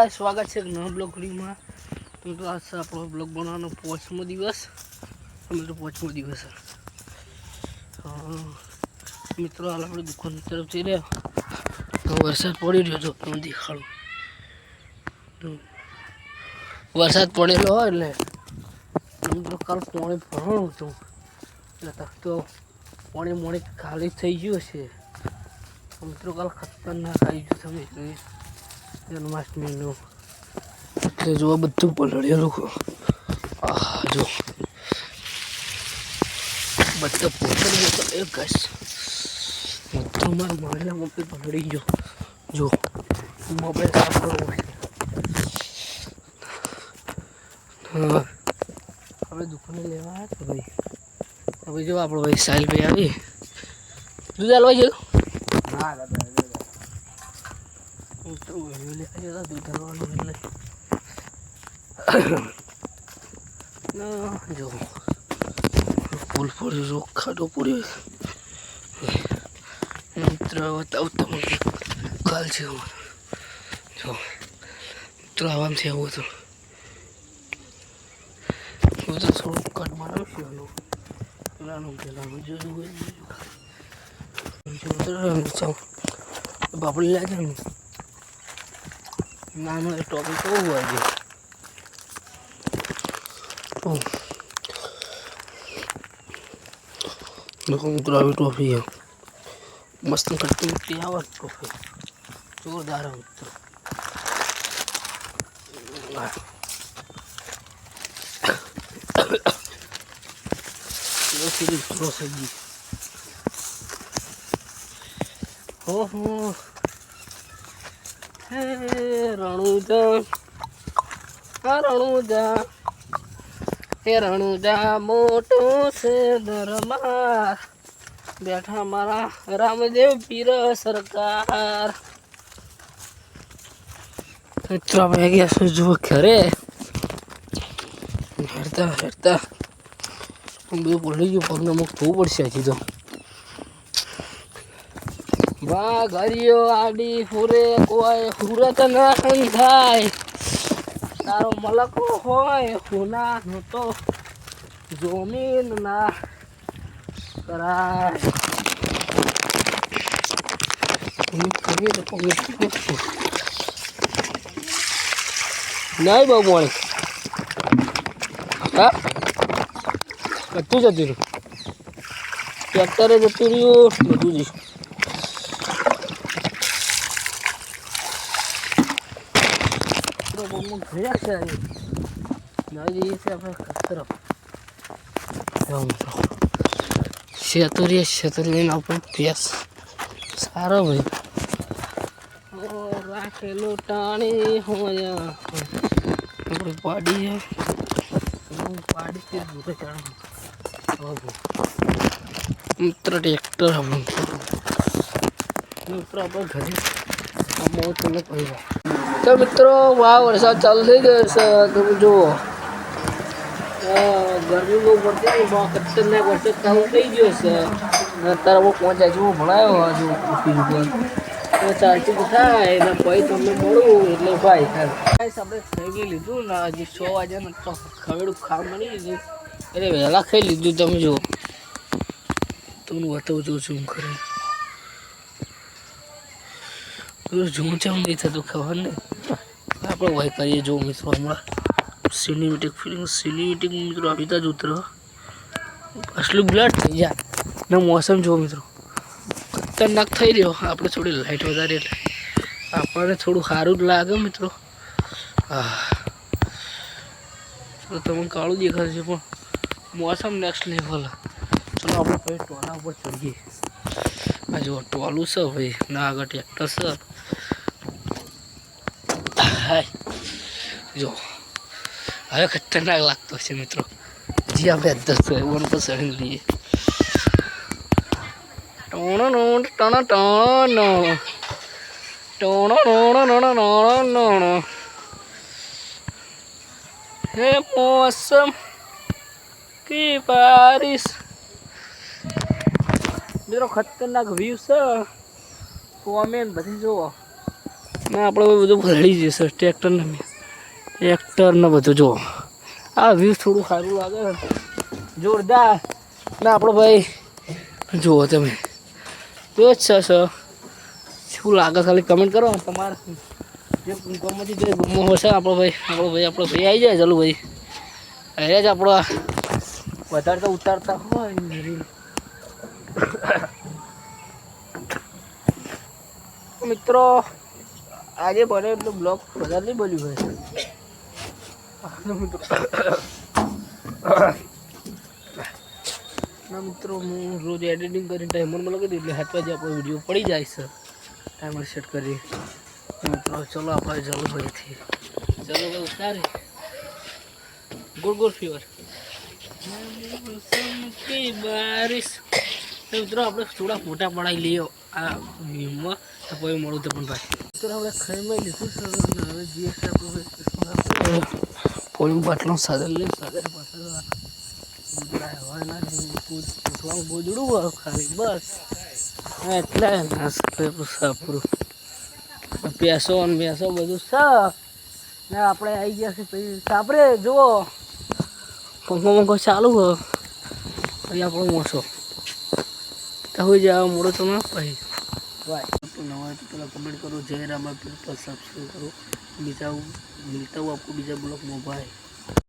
સ્વાગત છે નવા બ્લોગ વિડીયોમાં. તો આજ આપણો બ્લોગ બનાવવાનો 5મો દિવસ. તો 5મો દિવસ મિત્રો હાલ આપણે દુકાન તરફ જઈ રહ્યા. વરસાદ પડી રહ્યો જો તમને દેખાડું. વરસાદ પડેલો હોય એટલે મિત્રો કાલ પાણી ભરવાનું હતું એટલે તો પાણી ખાલી થઈ ગયું છે. મિત્રો કાલ ખતરનાક આવી ગયું તમે જન્માષ્ટમીનું એટલે જો બધું પલળેલું. જો બધા પોતર એક ઘાસ બધું મારા માળના મમ્મી પલળી ગયો. જો મોબાઈલ સાફ કરવો છે. હા આપણે દુકાને લેવા આવ્યા તો ભાઈ હવે જો આપણો ભાઈ સાહિલ ભાઈ આવી દૂધ હાલવા ગયો. તો લેવા જતા દૂધ હાલવાનું એટલે જો પુલ પડ્યો જો ખાડો પડ્યો. મિત્ર બતાવું તમને કાલ છે જો મિત્ર આવામ છે આવું હતું. થોડું કટ મારવું છે પેલાનું જોયું બાપડી લાગે ને નાનો ટોપિક કેવું હોય છે. મિત્રો આવી ટોફી મસ્ત કટકી મીઠી આવે ટોફી જોરદાર મિત્રો. ઓહો હે રણુજા હે રણુજા મોટું છે દરબાર બેઠા મારા રામદેવ પીર સરકાર. મિત્રો આપણે ગયા છું જુઓ ઘરે હેરતા બધું પડી ગયું. પગને મુખ થવું પડશે હજી તો. ઘરિયો આડી ફૂરે કોઈ હુરત ના થાય. તારો મલકો હોય હુના નો તો જમીન ના કરાય. નહીં બહુ મોડી હા બધું જતું રહ્યું. ટ્રેક્ટરે જતું રહ્યું બધું જ. શેતુર લઈને આપણે ભેસ સારો ભાઈ રાખેલું ટાણી હોય આપણે પાડી મિત્ર ટ્રેક્ટર મિત્ર આપણે ઘરે તમને કહી તો મિત્રો વાહ વરસાદ ચાલુ થઈ ગયો છે. તમે જુઓ ગરમી બહુ પડતી ખતરનાક વરસાદ ચાલુ થઈ ગયો છે. અત્યારે હું પહોંચ્યા છું ભણાયો હજુ ચાલતું થાય એટલે ભાઈ તમને મળું એટલે ભાઈ આપણે ખાઈ લીધું ને હજી 6 વાગ્યાને તો ખવેડું ખાવા મળી લીધું એટલે વહેલા ખાઈ લીધું. તમે જુઓ તમને બતાવું છું શું કરે જોઉં છે નહીં થતું ખબર નહીં આપણે ભાઈ કરીએ જો મિત્રો હમણાં સિનેમેટિક મિત્રો આપીતા જ ઉતરો અસલું બ્લડ થઈ જાય ને મોસમ જો મિત્રો ખતરનાક થઈ રહ્યો. આપણે થોડી લાઇટ વધારે એટલે આપણને થોડું સારું જ લાગે મિત્રો. હા તમને કાળું દેખાશે છે પણ મોસમ નેક્સ્ટ લેવલ. ચલો આપણે ભાઈ ટોલા ઉપર ચડીએ. આ જો ટોલું છે ભાઈ ના આગળ ટ્રેક્ટર છે. જો હવે ખતરનાક લાગતો છે મિત્રો. જી આપણે અધર તો એવું પર ચડી લઈએ. હે મौसम की बारिश મિત્રો ખતરનાક વ્યૂ છે. કોમેન્ટ બધી જુઓ ને આપણે બધું ભરાઈ જશે ટ્રેક્ટર ને બધું જુઓ આ વ્યૂ થોડું સારું લાગે ને જોરદાર ને આપણો ભાઈ જુઓ તમે જો જ છે શું લાગે ખાલી કમેન્ટ કરો તમારે જે ગમતી જે ગમો હશે આપણો ભાઈ આવી જાય ચાલો ભાઈ અહીંયા જ આપણો વધારે તો ઉતારતા હોય મિત્રો આજે બને એટલું બ્લોગ વધારે નહીં બન્યું હોય ના મિત્રો હું રોજ એડિટિંગ કરીને ટાઈમરમાં લગાવી દઉં એટલે 7 વાગે આપણો વિડીયો પડી જાય છે ટાઈમર સેટ કરી મિત્રો ચલો આપણે ચાલુ ભાઈથી ચલો ભાઈ ઉતારે ગોળ ફીવર બારિશ મિત્રો આપણે થોડા ફોટા પડાવી લઈએ આ વ્યૂમાં તો પછી મળું તો પણ ભાઈ મિત્રો આપણે ખાઈમાં લીધું સર હવે જીએસ આપણે પોલીમ પાટલો સાદર લે સાદર પાછળ હોય ના પૂછવાનું ગોજડું ખાલી બસ એટલે સાપરું પેસો ને બેસો બધું સા ને આપણે આવી ગયા છે પછી સાપરે જુઓ પંખો ચાલુ હોય પછી આપણો મોસો તો હોય જાય મોડો તો ના પછી ભાઈ નવા તો પેલા કમેન્ટ કરો જય રામ પર સબસ્ક્રાઈબ કરો બીજા મિલતા હું आपको બીજા બ્લોગમાં ભાઈ